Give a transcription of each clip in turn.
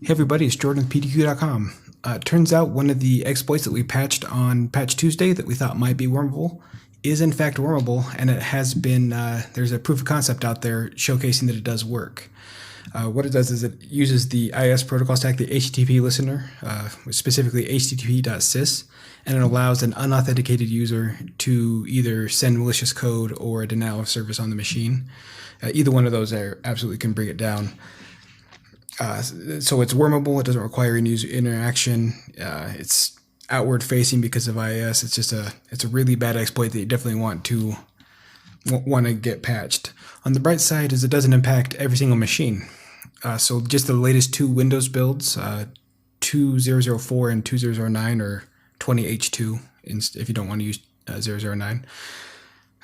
Hey everybody, it's Jordan with PDQ.com. Turns out one of the exploits that we patched on Patch Tuesday that we thought might be wormable is in fact wormable, and it has been, there's a proof of concept out there showcasing that it does work. What it does is it uses the IIS protocol stack, the HTTP listener, specifically http.sys, and it allows an unauthenticated user to either send malicious code or a denial of service on the machine. Either one of those absolutely can bring it down. So it's wormable. It doesn't require any user interaction. It's outward facing because of IIS. It's a really bad exploit that you definitely want to get patched. On the bright side is it doesn't impact every single machine. So just the latest two Windows builds, 2004 and 2009, or 20H2 if you don't want to use 009.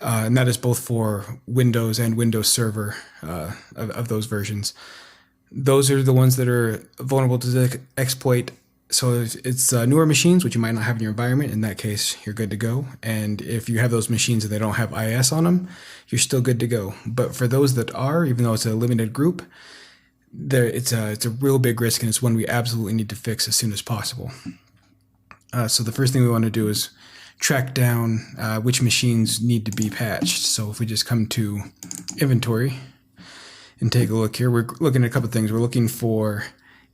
And that is both for Windows and Windows Server of those versions. Those are the ones that are vulnerable to the exploit. So if it's newer machines, which you might not have in your environment, in that case, you're good to go. And if you have those machines and they don't have IIS on them, you're still good to go. But for those that are, even though it's a limited group, it's a real big risk, and it's one we absolutely need to fix as soon as possible. So the first thing we want to do is track down which machines need to be patched. So if we just come to inventory and take a look here, we're looking at a couple of things. We're looking for,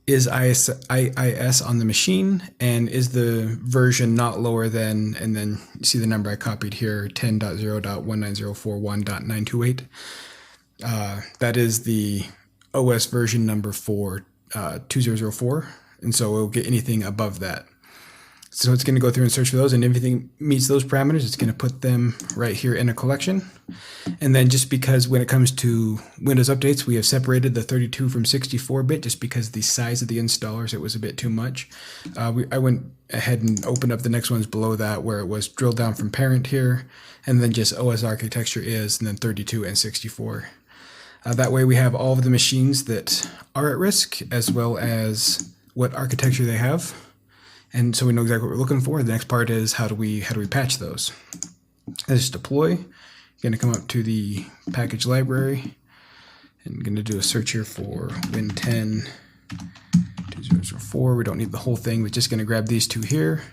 is IIS on the machine, and is the version not lower than, and then you see the number I copied here, 10.0.19041.928. That is the OS version number for 2004, and so we'll get anything above that. So it's going to go through and search for those, and if anything meets those parameters, it's going to put them right here in a collection. And then just because when it comes to Windows updates, we have separated the 32 from 64-bit just because the size of the installers, it was a bit too much. I went ahead and opened up the next ones below that where it was drilled down from parent here, and then just OS architecture is, and then 32 and 64. That way we have all of the machines that are at risk as well as what architecture they have. And so we know exactly what we're looking for. The next part is how do we patch those? Let's deploy. You're going to come up to the package library and going to do a search here for Win10 2004. We don't need the whole thing. We're just going to grab these two here.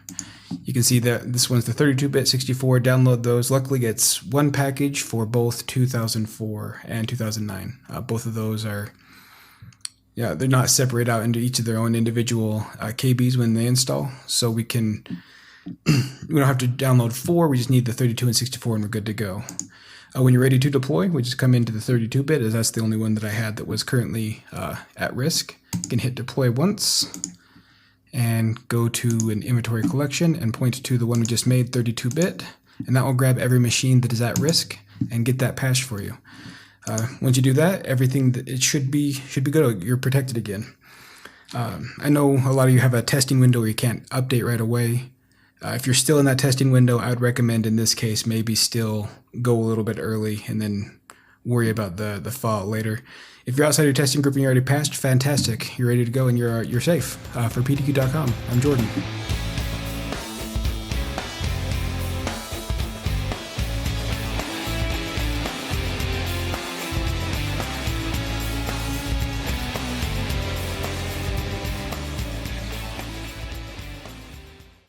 You can see that this one's the 32-bit 64. Download those. Luckily, it's one package for both 2004 and 2009. Both of those are, they're not separated out into each of their own individual KBs when they install. So we don't have to download 4. We just need the 32 and 64, and we're good to go. When you're ready to deploy, we just come into the 32-bit, as that's the only one that I had that was currently at risk. You can hit deploy once and go to an inventory collection and point to the one we just made, 32-bit, and that will grab every machine that is at risk and get that patched for you. Once you do that, everything that it should be good. You're protected again. I know a lot of you have a testing window where you can't update right away. If you're still in that testing window, I would recommend in this case maybe still go a little bit early and then worry about the fallout later. If you're outside your testing group and you're already patched, fantastic. You're ready to go and you're safe. For PDQ.com, I'm Jordan.